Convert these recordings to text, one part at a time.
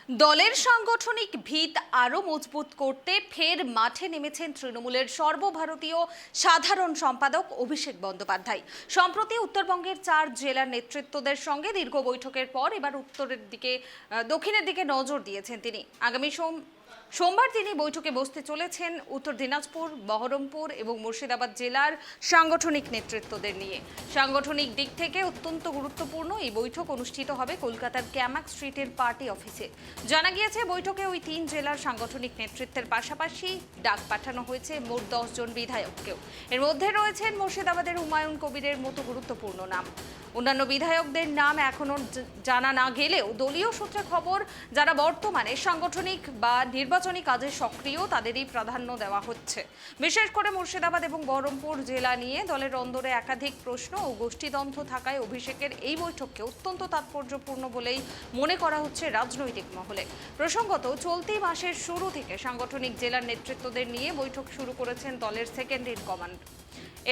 দলের সাংগঠনিক ভিত আরও মজবুত করতে ফের মাঠে নেমেছেন তৃণমূলের সর্বভারতীয় সাধারণ সম্পাদক অভিষেক বন্দ্যোপাধ্যায়। সম্প্রতি উত্তরবঙ্গের 4 জেলার নেতৃত্বদের সঙ্গে দীর্ঘ বৈঠকের পর এবার দক্ষিণের দিকে নজর দিয়েছেন তিনি। আগামী সোমবার তিনি বৈঠকে বসতে চলেছেন উত্তর দিনাজপুর, বহরমপুর এবং মুর্শিদাবাদ জেলার সাংগঠনিক নেতৃত্বদের নিয়ে। সাংগঠনিক দিক থেকে অত্যন্ত গুরুত্বপূর্ণ এই বৈঠক অনুষ্ঠিত হবে কলকাতার ক্যামাক স্ট্রিটের পার্টি অফিসে। জানা গিয়েছে বৈঠকে ওই 3 জেলার সাংগঠনিক নেতৃত্বের পাশাপাশি ডাক পাঠানো হয়েছে মোট 10 জন বিধায়ককেও। এর মধ্যে রয়েছেন মুর্শিদাবাদের হুমায়ুন কবিরের মতো গুরুত্বপূর্ণ নাম। অন্যান্য বিধায়কদের নাম এখনো জানা না গেলেও দলীয় সূত্রে খবর, যারা বর্তমানে সাংগঠনিক বা নির্বাচনী কাজে সক্রিয় তাদেরই প্রাধান্য দেওয়া হচ্ছে। বিশেষ করে মুর্শিদাবাদ এবং বহরমপুর জেলা নিয়ে দলের অন্দরে একাধিক প্রশ্ন ও গোষ্ঠীদ্বন্দ্ব থাকায় অভিষেকের এই বৈঠককে অত্যন্ত তাৎপর্যপূর্ণ বলেই মনে করা হচ্ছে রাজনৈতিক মহলে। প্রসঙ্গত, চলতি মাসের শুরু থেকে সাংগঠনিক জেলার নেতৃত্বদের নিয়ে বৈঠক শুরু করেছেন দলের সেকেন্ড ইন কমান্ড।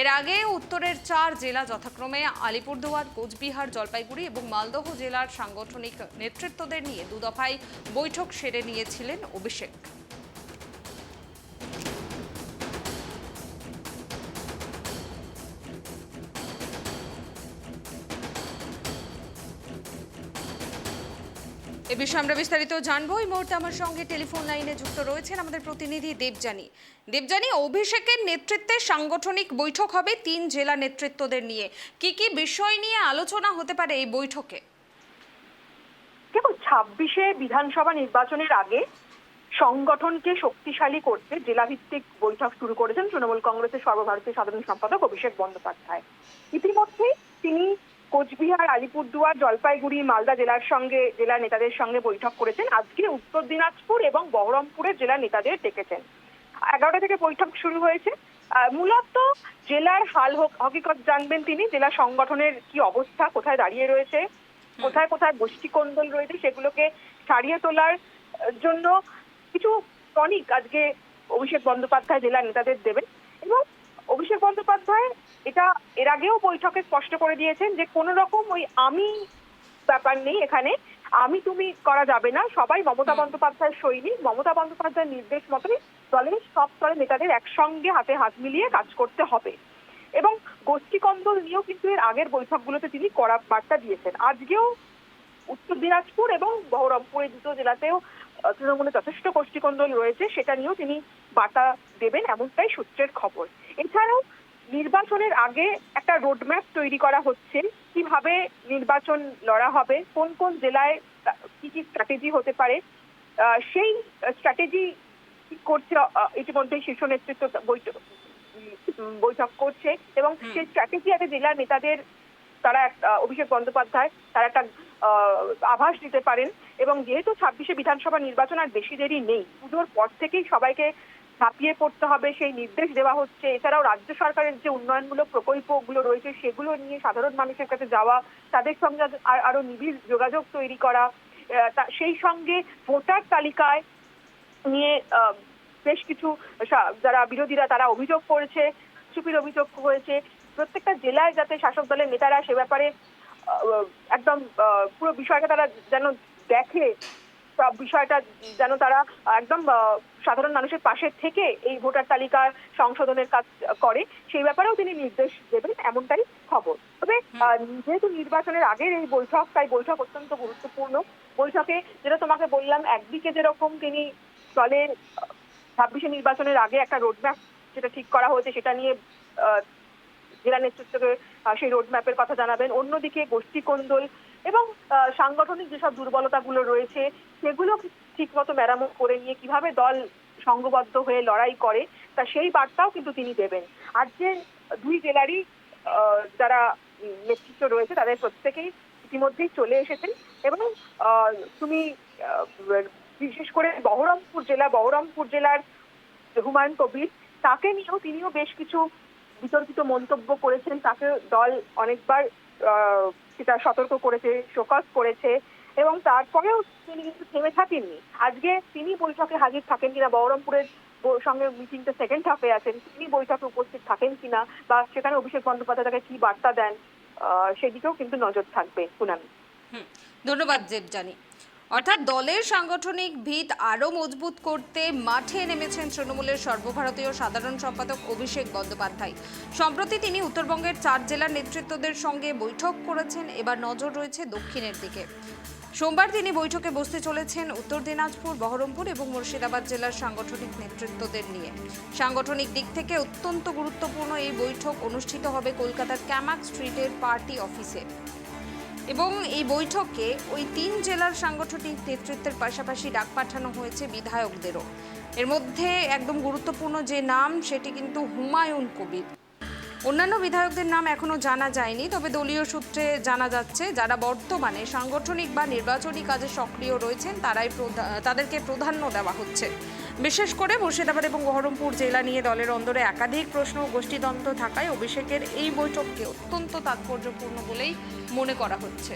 এর আগে উত্তরের 4 জেলা যথাক্রমে আলিপুরদুয়ার, কোচবিহার, জলপাইগুড়ি এবং মালদহ জেলার সাংগঠনিক নেতৃত্বদের নিয়ে 2 দফায় বৈঠক সেরে নিয়েছিলেন অভিষেক। এ বিষয়ে আমরা বিস্তারিত জানবো। এই মুহূর্তে আমার সঙ্গে টেলিফোন লাইনে যুক্ত রয়েছেন আমাদের প্রতিনিধি দেবযানী। অভিষেকের নেতৃত্বে সাংগঠনিক বৈঠক হবে 3 জেলা নেতৃত্বদের নিয়ে। কি বিষয় নিয়ে আলোচনা হতে পারে এই বৈঠকে? দেখো, 26-এ বিধানসভা নির্বাচনের আগে সংগঠনকে শক্তিশালী করতে জেলাভিত্তিক বৈঠক শুরু করেছেন তৃণমূল কংগ্রেসের সর্বভারতীয় সাধারণ সম্পাদক অভিষেক বন্দ্যোপাধ্যায়। ইতিমধ্যেই তিনি কোচবিহার, আলিপুরদুয়ার, জলপাইগুড়ি, মালদা জেলার নেতাদের সঙ্গে বৈঠক করেছেন। আজকে উত্তর দিনাজপুর এবং বহরমপুরের জেলার নেতাদের ডেকেছেন। 11টা থেকে বৈঠক শুরু হয়েছে। মূলত জেলার হাল হকিকত জানবেন তিনি, জেলা সংগঠনের কি অবস্থা, কোথায় দাঁড়িয়ে রয়েছে, কোথায় কোথায় গোষ্ঠী কোন্দল রয়েছে, সেগুলোকে সারিয়ে তোলার জন্য কিছু টনিক আজকে অভিষেক বন্দ্যোপাধ্যায় জেলার নেতাদের দেবেন। এবং অভিষেক বন্দ্যোপাধ্যায় এটা এর আগেও বৈঠকে স্পষ্ট করে দিয়েছেন যে কোন রকম ওই আমি ব্যাপার নেই, এখানে আমি তুমি করা যাবে না। সবাই মমতা বন্দ্যোপাধ্যায়ের সৈনিক, মমতা বন্দ্যোপাধ্যায়ের নির্দেশ মতোই দলের সব স্তরের নেতাদের একসঙ্গে হাতে হাত মিলিয়ে কাজ করতে হবে। এবং গোষ্ঠী কন্দল নিয়েও কিন্তু এর আগের বৈঠকগুলোতে তিনি কড়া বার্তা দিয়েছেন। আজকেও উত্তর দিনাজপুর এবং বহরমপুরের 2 জেলাতেও তৃণমূলের যথেষ্ট গোষ্ঠী কন্দল রয়েছে, সেটা নিয়েও তিনি বার্তা দেবেন, এমনটাই সূত্রের খবর। এছাড়াও নির্বাচনের আগে একটা রোডম্যাপ তৈরি করা হচ্ছে, কিভাবে নির্বাচন লড়া হবে, কোন কোন জেলায় কি কি স্ট্র্যাটেজি হতে পারে, সেই স্ট্র্যাটেজি করছে ইতিমধ্যেই শীর্ষ নেতৃত্ব বৈঠক করছে। এবং সেই স্ট্র্যাটেজি আগে জেলার নেতাদের তারা অভিষেক বন্দ্যোপাধ্যায় তারা একটা আভাস দিতে পারেন। এবং যেহেতু 26-এ বিধানসভা নির্বাচন আর বেশি দেরি নেই, পুজোর পর থেকেই সবাইকে ঝাঁপিয়ে পড়তে হবে সেই নির্দেশ দেওয়া হচ্ছে। এছাড়াও রাজ্য সরকারের যে উন্নয়নমূলক প্রকল্পগুলো রয়েছে সেগুলো নিয়ে সাধারণ মানুষের কাছে যাওয়া, তাদের সঙ্গে আরো নিবিড় যোগাযোগ তৈরি করা, সেই সঙ্গে ভোটার তালিকায় নিয়ে বেশ কিছু যারা বিরোধীরা তারা অভিযোগ করেছে, চুপির অভিযোগ হয়েছে, প্রত্যেকটা জেলায় যাতে শাসক দলের নেতারা সে ব্যাপারে একদম পুরো বিষয়টা তারা যেন দেখে, সব বিষয়টা যেন তারা একদম সাধারণ মানুষের পাশে থেকে এই ভোটার তালিকা সংশোধনের কাজ করে, সেই ব্যাপারেও তিনি নির্দেশ দেবেন, এমনটাই খবর। তবে যেহেতু নির্বাচনের আগের এই বৈঠক, তাই বৈঠক অত্যন্ত গুরুত্বপূর্ণ। বৈঠকে যেটা তোমাকে বললাম, একদিকে যেরকম তিনি দলের 26-এ নির্বাচনের আগে একটা রোডম্যাপ যেটা ঠিক করা হয়েছে সেটা নিয়ে জেলা নেতৃত্বকে সেই রোডম্যাপের কথা জানাবেন, অন্যদিকে গোষ্ঠী কোন্দল এবং সাংগঠনিক যেসব দুর্বলতাগুলো রয়েছে সেগুলো ঠিক মতো মেরামত করে নিয়ে কিভাবে দল সংঘবদ্ধ হয়ে লড়াই করে, তা সেই বার্তাও কিন্তু তিনি দেবেন। আজকে 2 জেলারই যারা নেতৃত্ব রয়েছে তাদের প্রত্যেকেই ইতিমধ্যেই চলে এসেছেন। এবং তুমি বিশেষ করে বহরমপুর জেলার হুমায়ুন কবির, তাকে নিয়েও তিনিও বেশ কিছু বিতর্কিত মন্তব্য করেছেন। তাকে দল অনেকবার সেটা সতর্ক করেছে, শোকজ করেছে, এবং তারপরেও তিনি কিন্তু থেমে থাকেননি। আজকে তিনি বৈঠকে হাজির থাকেন কিনা, বহরমপুরের সঙ্গে মিটিংটা সেকেন্ড হাফে আছেন, তিনি বৈঠকে উপস্থিত থাকেন কিনা, বা সেখানে অভিষেক বন্দ্যোপাধ্যায় তাকে কি বার্তা দেন, সেদিকেও কিন্তু নজর থাকবে। পুনামি, ধন্যবাদ দেবযানী। অর্থাৎ দলের সাংগঠনিক ভিত আরও মজবুত করতে মাঠে নেমেছেন তৃণমূলের সর্বভারতীয় সাধারণ সম্পাদক অভিষেক বন্দ্যোপাধ্যায়। সম্প্রতি তিনি উত্তরবঙ্গের 4 জেলার নেতৃত্বদের সঙ্গে বৈঠক করেছেন। এবার নজর রয়েছে দক্ষিণের দিকে। সোমবার তিনি বৈঠকে বসতে চলেছেন উত্তর দিনাজপুর, বহরমপুর এবং মুর্শিদাবাদ জেলার সাংগঠনিক নেতৃত্বদের নিয়ে। সাংগঠনিক দিক থেকে অত্যন্ত গুরুত্বপূর্ণ এই বৈঠক অনুষ্ঠিত হবে কলকাতার ক্যামাক স্ট্রিটের পার্টি অফিসে। এবং এই বৈঠকে ওই 3 জেলার সাংগঠনিক নেতৃত্বের পাশাপাশি ডাক পাঠানো হয়েছে বিধায়কদেরও। এর মধ্যে একদম গুরুত্বপূর্ণ যে নাম সেটি কিন্তু হুমায়ুন কবির। অন্যান্য বিধায়কদের নাম এখনো জানা যায়নি, তবে দলীয় সূত্রে জানা যাচ্ছে যারা বর্তমানে সাংগঠনিক বা নির্বাচনী কাজে সক্রিয় রয়েছেন তাদেরকে প্রাধান্য দেওয়া হচ্ছে। বিশেষ করে মুর্শিদাবাদ এবং বহরমপুর জেলা নিয়ে দলের অন্দরে একাধিক প্রশ্ন ও গোষ্ঠীদ্বন্দ্ব থাকায় অভিষেকের এই বৈঠককে অত্যন্ত তাৎপর্যপূর্ণ বলেই মনে করা হচ্ছে।